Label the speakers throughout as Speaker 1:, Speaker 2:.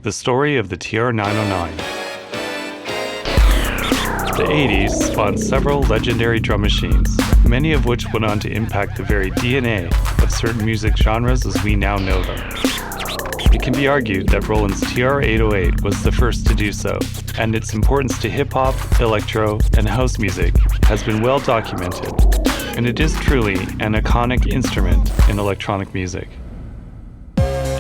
Speaker 1: The story of the TR-909. The 80s spawned several legendary drum machines, many of which went on to impact the very DNA of certain music genres as we now know them. It can be argued that Roland's TR-808 was the first to do so, and its importance to hip-hop, electro, and house music has been well documented, and it is truly an iconic instrument in electronic music.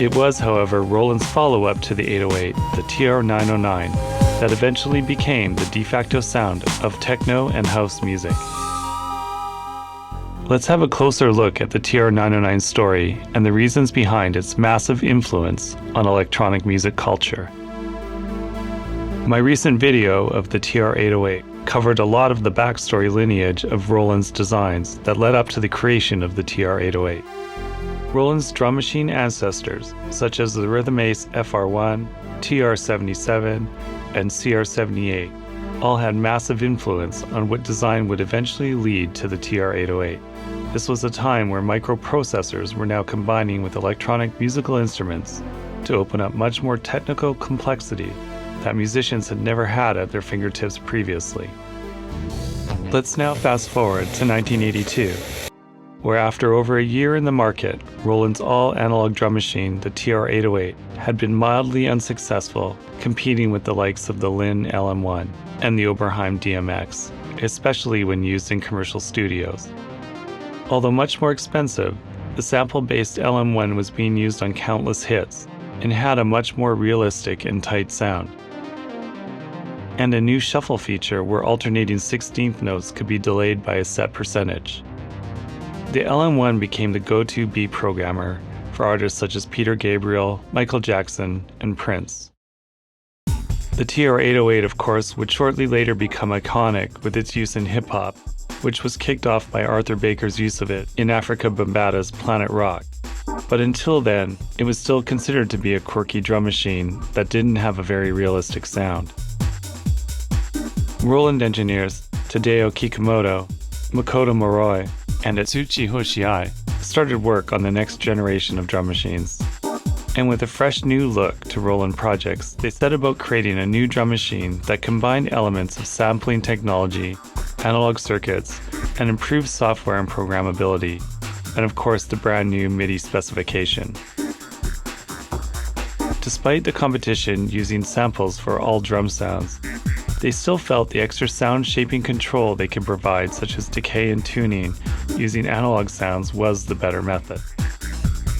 Speaker 1: It was, however, Roland's follow-up to the 808, the TR-909, that eventually became the de facto sound of techno and house music. Let's have a closer look at the TR-909 story and the reasons behind its massive influence on electronic music culture. My recent video of the TR-808 covered a lot of the backstory lineage of Roland's designs that led up to the creation of the TR-808. Roland's drum machine ancestors, such as the Rhythm Ace FR1, TR-77, and CR-78, all had massive influence on what design would eventually lead to the TR-808. This was a time where microprocessors were now combining with electronic musical instruments to open up much more technical complexity that musicians had never had at their fingertips previously. Let's now fast forward to 1982. Where after over a year in the market, Roland's all-analog drum machine, the TR-808, had been mildly unsuccessful, competing with the likes of the Linn LM1 and the Oberheim DMX, especially when used in commercial studios. Although much more expensive, the sample-based LM1 was being used on countless hits and had a much more realistic and tight sound. And a new shuffle feature where alternating 16th notes could be delayed by a set percentage. The LM1 became the go-to beat programmer for artists such as Peter Gabriel, Michael Jackson, and Prince. The TR-808, of course, would shortly later become iconic with its use in hip-hop, which was kicked off by Arthur Baker's use of it in Afrika Bambaata's Planet Rock. But until then, it was still considered to be a quirky drum machine that didn't have a very realistic sound. Roland engineers Tadao Kikumoto, Makoto Moroi, and Atsushi Hoshiai started work on the next generation of drum machines. And with a fresh new look to Roland projects, they set about creating a new drum machine that combined elements of sampling technology, analog circuits, and improved software and programmability, and of course the brand new MIDI specification. Despite the competition using samples for all drum sounds, they still felt the extra sound shaping control they could provide, such as decay and tuning, using analog sounds was the better method.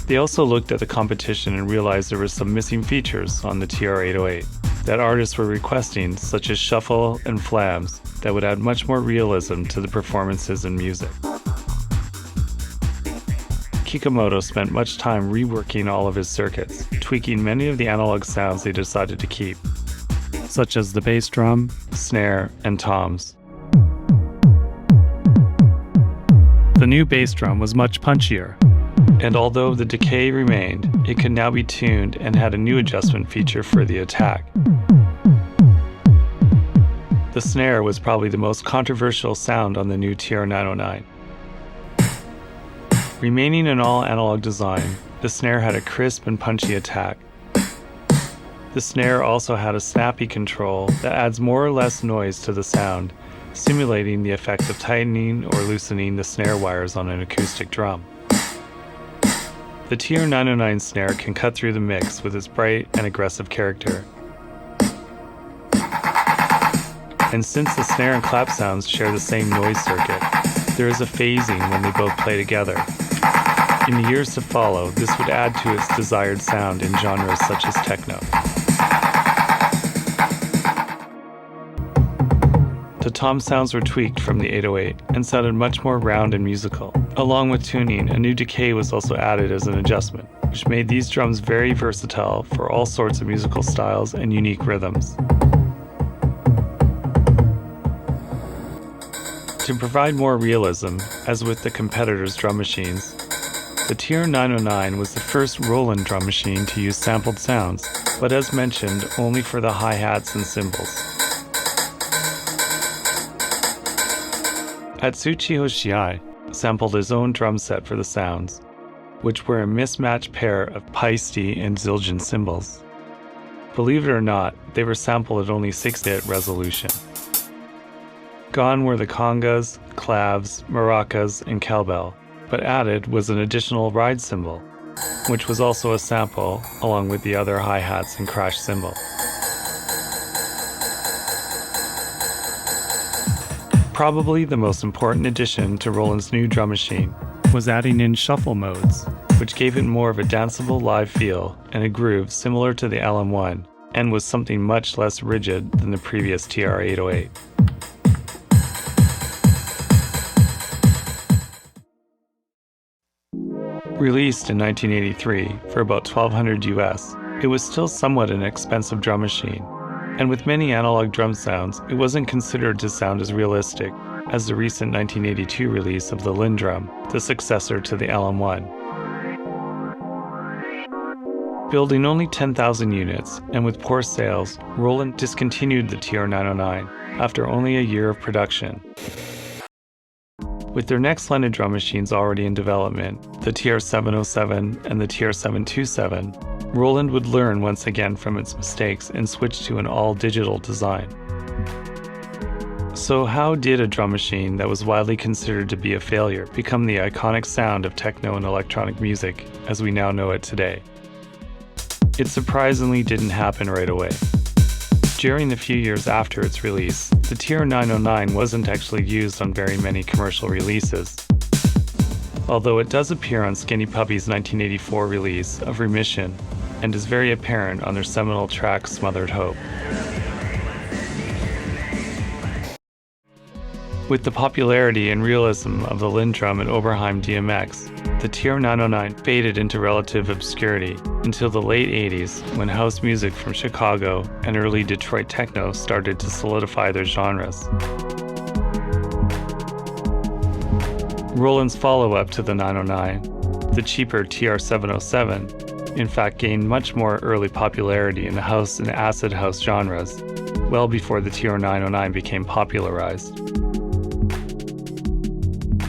Speaker 1: They also looked at the competition and realized there were some missing features on the TR-808 that artists were requesting, such as shuffle and flams, that would add much more realism to the performances and music. Kikumoto spent much time reworking all of his circuits, tweaking many of the analog sounds they decided to keep, such as the bass drum, snare, and toms. The new bass drum was much punchier, and although the decay remained, it could now be tuned and had a new adjustment feature for the attack. The snare was probably the most controversial sound on the new TR-909. Remaining an all-analog design, the snare had a crisp and punchy attack. The snare also had a snappy control that adds more or less noise to the sound, simulating the effect of tightening or loosening the snare wires on an acoustic drum. The TR-909 snare can cut through the mix with its bright and aggressive character. And since the snare and clap sounds share the same noise circuit, there is a phasing when they both play together. In the years to follow, this would add to its desired sound in genres such as techno. The tom sounds were tweaked from the 808 and sounded much more round and musical. Along with tuning, a new decay was also added as an adjustment, which made these drums very versatile for all sorts of musical styles and unique rhythms. To provide more realism, as with the competitors' drum machines, the TR-909 was the first Roland drum machine to use sampled sounds, but as mentioned, only for the hi-hats and cymbals. Atsushi Hoshiai sampled his own drum set for the sounds, which were a mismatched pair of Paiste and Zildjian cymbals. Believe it or not, they were sampled at only 6-bit resolution. Gone were the congas, clavs, maracas, and cowbell, but added was an additional ride cymbal, which was also a sample along with the other hi-hats and crash cymbal. Probably the most important addition to Roland's new drum machine was adding in shuffle modes, which gave it more of a danceable live feel and a groove similar to the LM1, and was something much less rigid than the previous TR-808. Released in 1983 for about $1,200 US, it was still somewhat an expensive drum machine, and with many analog drum sounds, it wasn't considered to sound as realistic as the recent 1982 release of the Lindrum, the successor to the LM1. Building only 10,000 units, and with poor sales, Roland discontinued the TR-909 after only a year of production. With their next line of drum machines already in development, the TR-707 and the TR-727, Roland would learn once again from its mistakes and switch to an all-digital design. So how did a drum machine that was widely considered to be a failure become the iconic sound of techno and electronic music as we now know it today? It surprisingly didn't happen right away. During the few years after its release, the TR-909 wasn't actually used on very many commercial releases, although it does appear on Skinny Puppy's 1984 release of Remission and is very apparent on their seminal track Smothered Hope. With the popularity and realism of the Lindrum and Oberheim DMX, the TR-909 faded into relative obscurity until the late 80s when house music from Chicago and early Detroit techno started to solidify their genres. Roland's follow-up to the 909, the cheaper TR-707, in fact gained much more early popularity in the house and acid house genres, well before the TR-909 became popularized.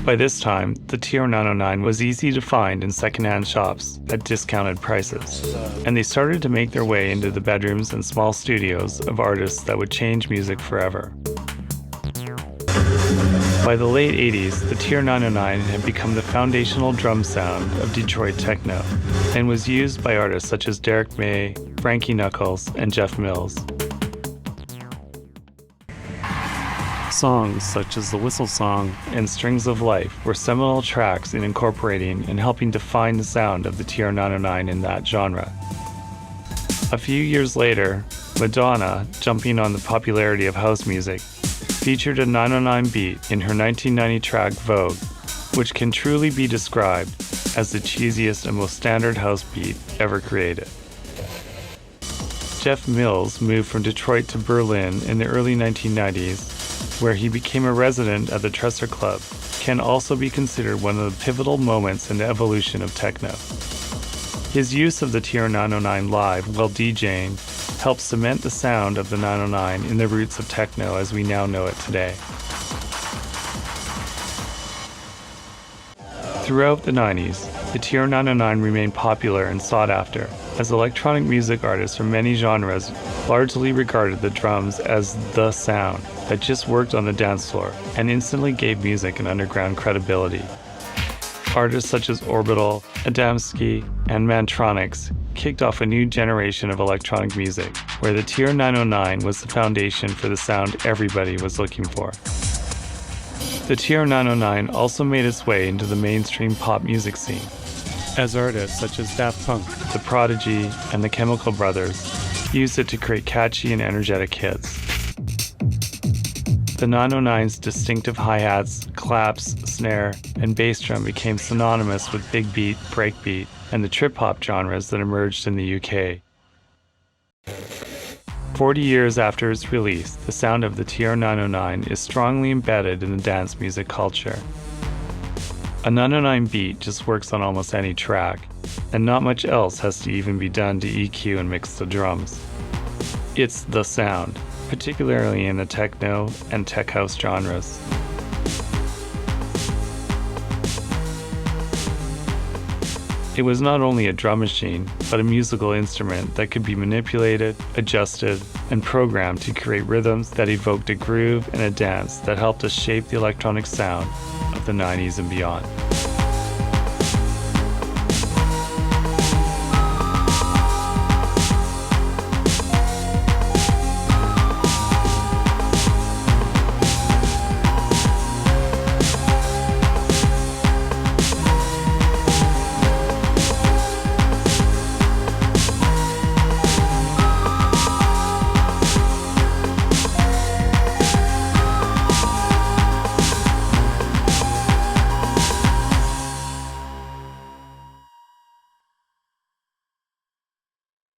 Speaker 1: By this time, the TR-909 was easy to find in secondhand shops at discounted prices, and they started to make their way into the bedrooms and small studios of artists that would change music forever. By the late 80s, the TR-909 had become the foundational drum sound of Detroit techno, and was used by artists such as Derek May, Frankie Knuckles, and Jeff Mills. Songs such as The Whistle Song and Strings of Life were seminal tracks in incorporating and helping define the sound of the TR-909 in that genre. A few years later, Madonna, jumping on the popularity of house music, featured a 909 beat in her 1990 track Vogue, which can truly be described as the cheesiest and most standard house beat ever created. Jeff Mills moved from Detroit to Berlin in the early 1990s, where he became a resident at the Tresor Club, can also be considered one of the pivotal moments in the evolution of techno. His use of the TR-909 live while DJing helped cement the sound of the 909 in the roots of techno as we now know it today. Throughout the 90s, the TR-909 remained popular and sought after, as electronic music artists from many genres largely regarded the drums as the sound that just worked on the dance floor and instantly gave music an underground credibility. Artists such as Orbital, Adamski, and Mantronix kicked off a new generation of electronic music, where the TR-909 was the foundation for the sound everybody was looking for. The TR-909 also made its way into the mainstream pop music scene, as artists such as Daft Punk, The Prodigy, and the Chemical Brothers used it to create catchy and energetic hits. The 909's distinctive hi-hats, claps, snare, and bass drum became synonymous with big beat, breakbeat, and the trip-hop genres that emerged in the UK. 40 years after its release, the sound of the TR-909 is strongly embedded in the dance music culture. A 909 beat just works on almost any track, and not much else has to even be done to EQ and mix the drums. It's the sound, particularly in the techno and tech house genres. It was not only a drum machine, but a musical instrument that could be manipulated, adjusted, and programmed to create rhythms that evoked a groove and a dance that helped us shape the electronic sound of the 90s and beyond.